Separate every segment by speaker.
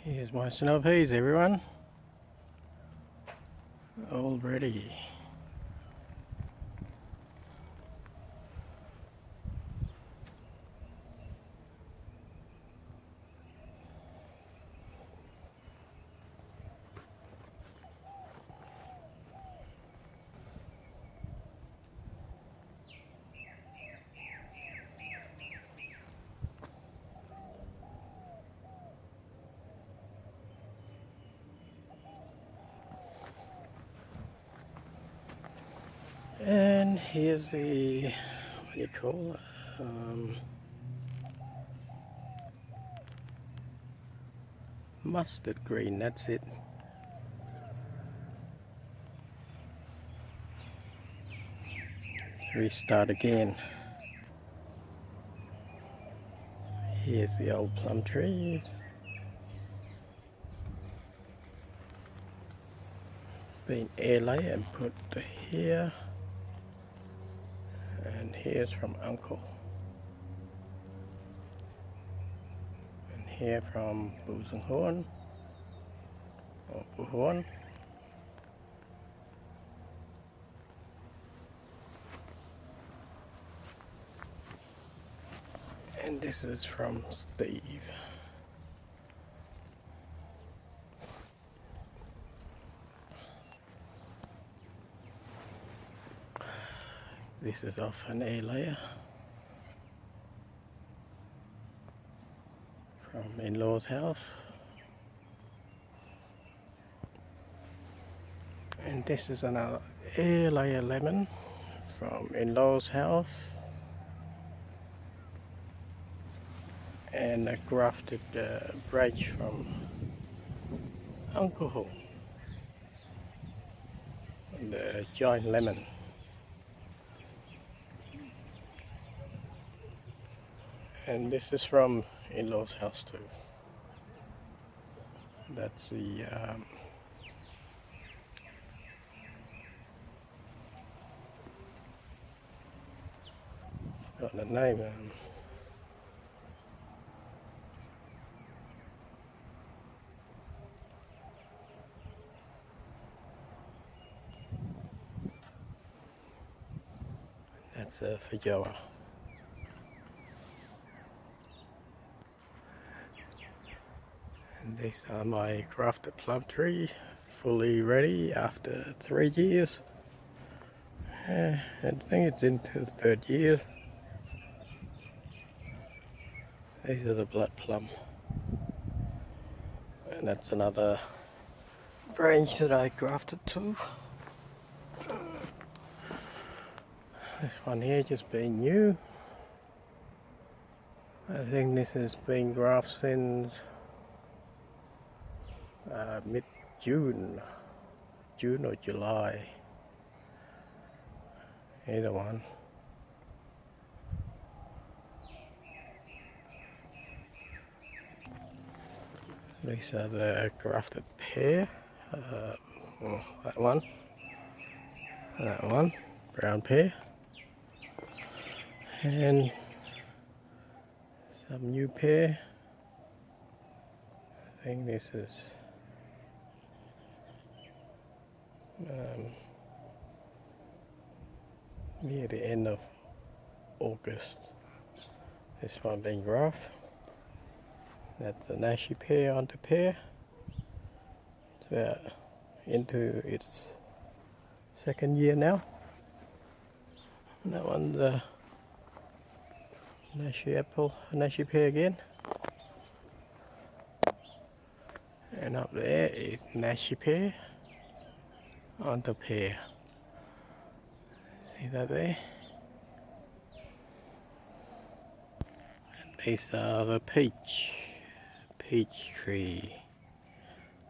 Speaker 1: Here's my snow peas, everyone. All ready. And here's the, what do you call it? Mustard green, that's it. Restart again. Here's the old plum trees. Been air layer and put here. And here's from Uncle. And here from Busenhorn or Buhorn. And this is from Steve. This is off an air layer from in-law's house. And this is another air layer lemon from in-law's house. And a grafted branch from Uncle. And the giant lemon. And this is from in-law's house too. That's the got the name. That's a Fajoa. And these are my grafted plum tree, fully ready after 3 years. I think it's into the 3rd year. These are the blood plum. And that's another branch that I grafted too. This one here just being new. I think this has been grafted since mid-June, June or July, either one. These are the grafted pear, that one, brown pear, and some new pear. I think this is near the end of August. This one being grafted. That's a Nashi pear onto pear. It's about into its 2nd year now. And that one's a Nashi apple, Nashi pear again. And up there is Nashi pear onto pear. See that there? And these are the peach tree.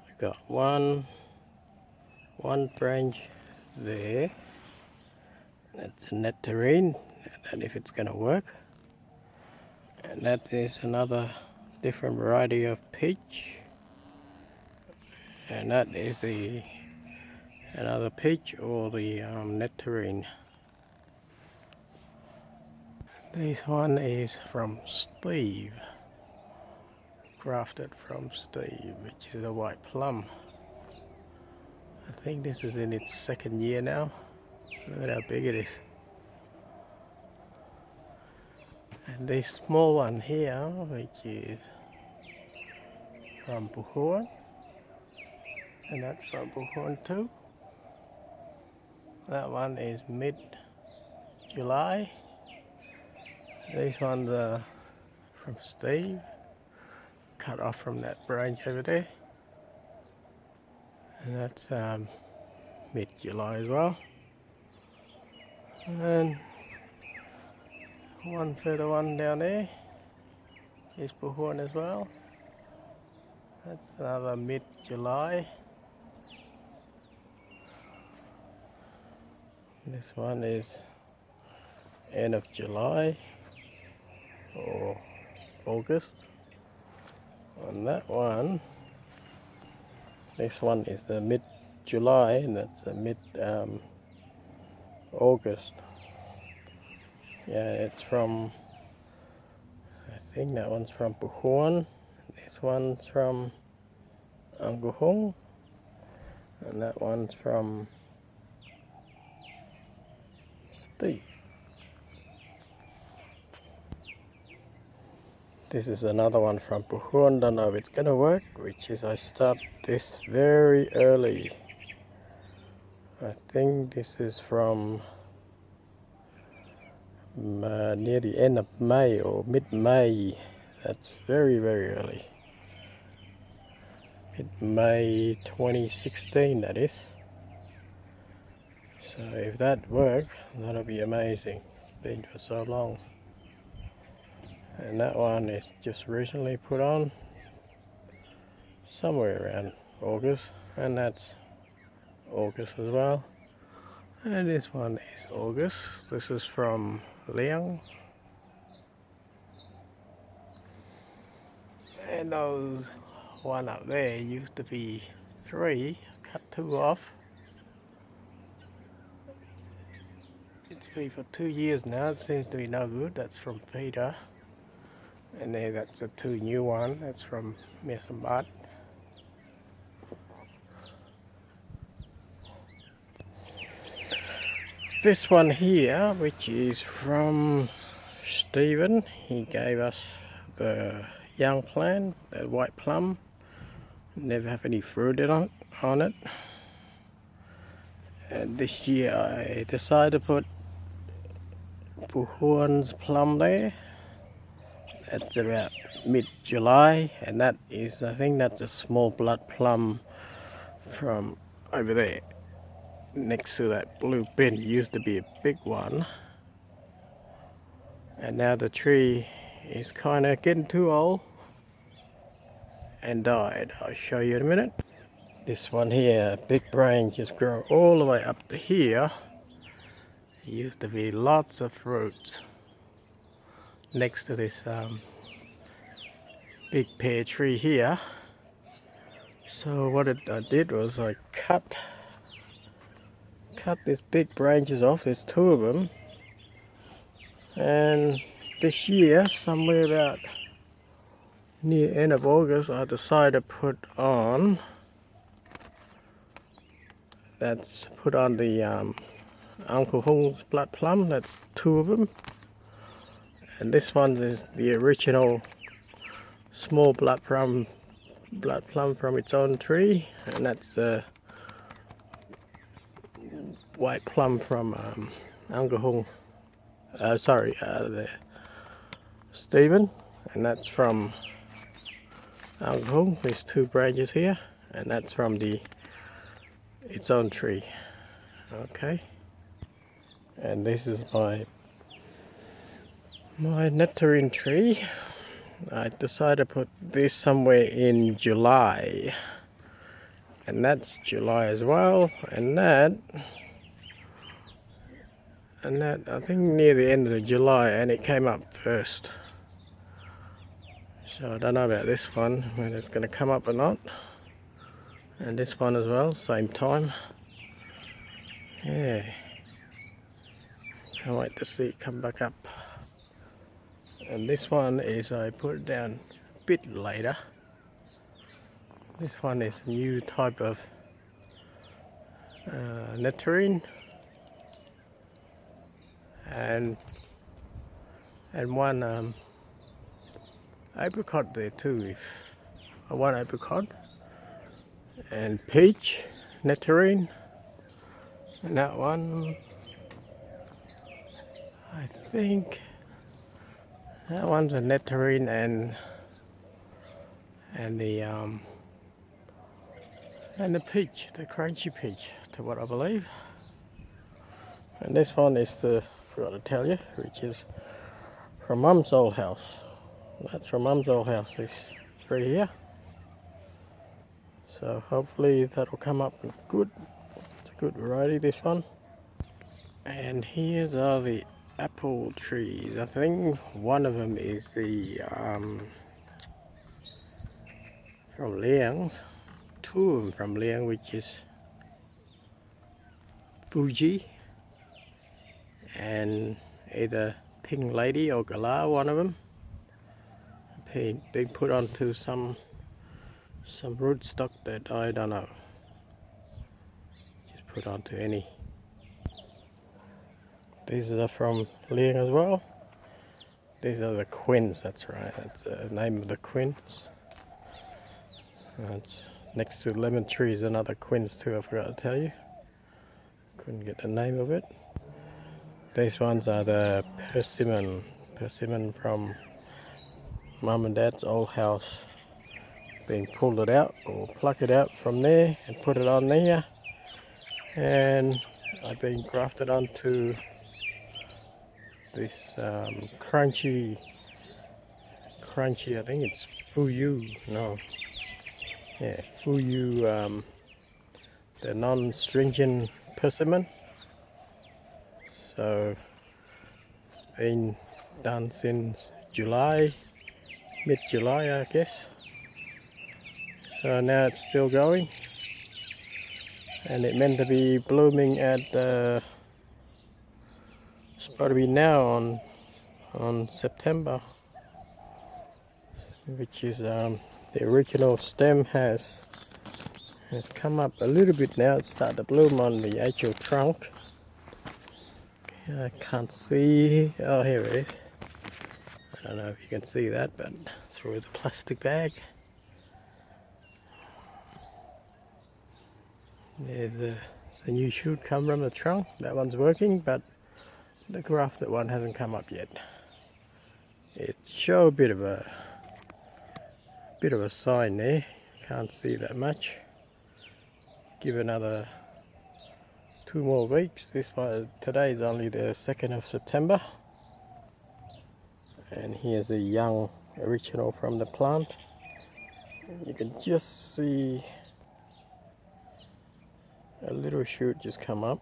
Speaker 1: We've got one branch there. That's a nectarine, and if it's going to work. And that is another different variety of peach. And that is the another peach or the nectarine. This one is from Steve. grafted from Steve, which is a white plum. I think this is in its second year now. Look at how big it is. And this small one here, which is from Buhuan, and that's from Buhuan too. That one is mid-July. These ones are from Steve, cut off from that branch over there. And that's mid-July as well. And one further one down there is Buhuan as well. That's another mid-July. This one is end of July or August. On that one, this one is the mid-July, and that's the mid-August. Yeah, it's from, I think that one's from Buhuan, this one's from Angkuhung, and that one's from Steve. This is another one from Buhuan. Don't know if it's gonna work, which is I start this very early. I think this is from near the end of May or mid-May. That's very early. Mid-May 2016, that is. So if that works, that'll be amazing. It's been for so long. And that one is just recently put on, somewhere around August, and that's August as well. And this one is August. This is from Liang. And those one up there used to be 3, cut 2 off. It's been for 2 years now, it seems to be no good. That's from Peter. And there, that's the 2 new one. That's from Mesambat. This one here, which is from Stephen, he gave us the young plant, the white plum. Never have any fruit on it. And this year I decided to put Buhuan's plum there. That's about mid-July, and that is, I think that's a small blood plum from over there next to that blue bin. Used to be a big one, and now the tree is kind of getting too old and died. I'll show you in a minute. This one here, big branches grow all the way up to here. There used to be lots of fruits next to this big pear tree here. So what I did was I cut these big branches off. There's 2 of them, and this year, somewhere about near end of August, I decided to put on the Angkuhung's blood plum. That's 2 of them. And this one is the original small blood plum from its own tree, and that's the white plum from Angkuhung. The Stephen, and that's from Angkuhung. There's 2 branches here, and that's from its own tree. Okay, and this is my nectarine tree. I decided to put this somewhere in July, and that's July as well, and that I think near the end of July, and it came up first. So I don't know about this one, whether it's going to come up or not. And this one as well, same time. Yeah, can't wait to see it come back up. And this one is, I put it down a bit later. This one is a new type of nectarine, and one apricot there too. One apricot and peach nectarine, and that one, I think that one's a nectarine and the peach, the crunchy peach, to what I believe. And this one is forgot to tell you, which is from Mum's old house. That's from Mum's old house, this tree here. So hopefully that'll come up good. It's a good variety, this one. And here's all the apple trees. I think one of them is the from Liang. Two of them from Liang, which is Fuji and either Pink Lady or Gala, one of them. Being put onto some rootstock that I don't know. Just put onto any. These are from Liang as well. These are the quins, that's right. That's the name of the quins. That's next to lemon tree is another quins too, I forgot to tell you. Couldn't get the name of it. These ones are the persimmon from Mum and Dad's old house. Being pulled it out or pluck it out from there and put it on there, and I've been grafted onto this crunchy, I think it's Fuyu, no, yeah, Fuyu, the non-stringent persimmon. So it's been done since July, mid-July I guess. So now it's still going, and it meant to be blooming at it's supposed to be now on September, which is the original stem has come up a little bit now. It's started to bloom on the actual trunk. I can't see. Oh, here it is. I don't know if you can see that, but through the plastic bag. There's a new shoot come from the trunk. That one's working, but the grafted one hasn't come up yet. It shows a bit of a sign there. Can't see that much. Give another 2 more weeks. This one today is only the 2nd of September, and here's the young original from the plant. You can just see a little shoot just come up,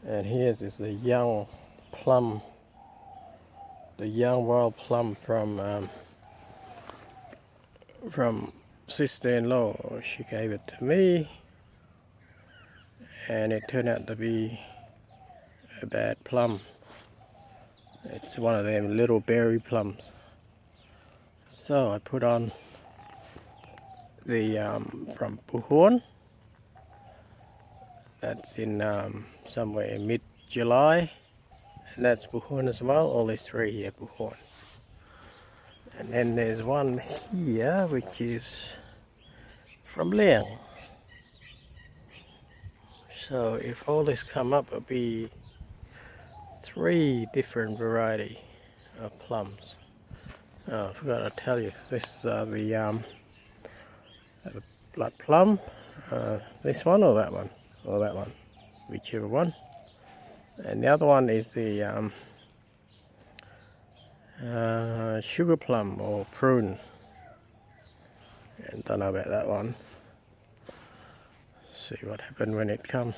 Speaker 1: and here's is the young plum, the young wild plum from sister-in-law. She gave it to me, and it turned out to be a bad plum. It's one of them little berry plums. So I put on the from Buhorn. That's in somewhere in mid-July, and that's Buhorn as well. All these three here, Buhorn. And then there's one here which is from Liang. So if all this come up, it'll be 3 different variety of plums. Oh, I forgot to tell you, this is the blood plum, this one or that one, whichever one. And the other one is the sugar plum or prune. And don't know about that one. See what happened when it comes.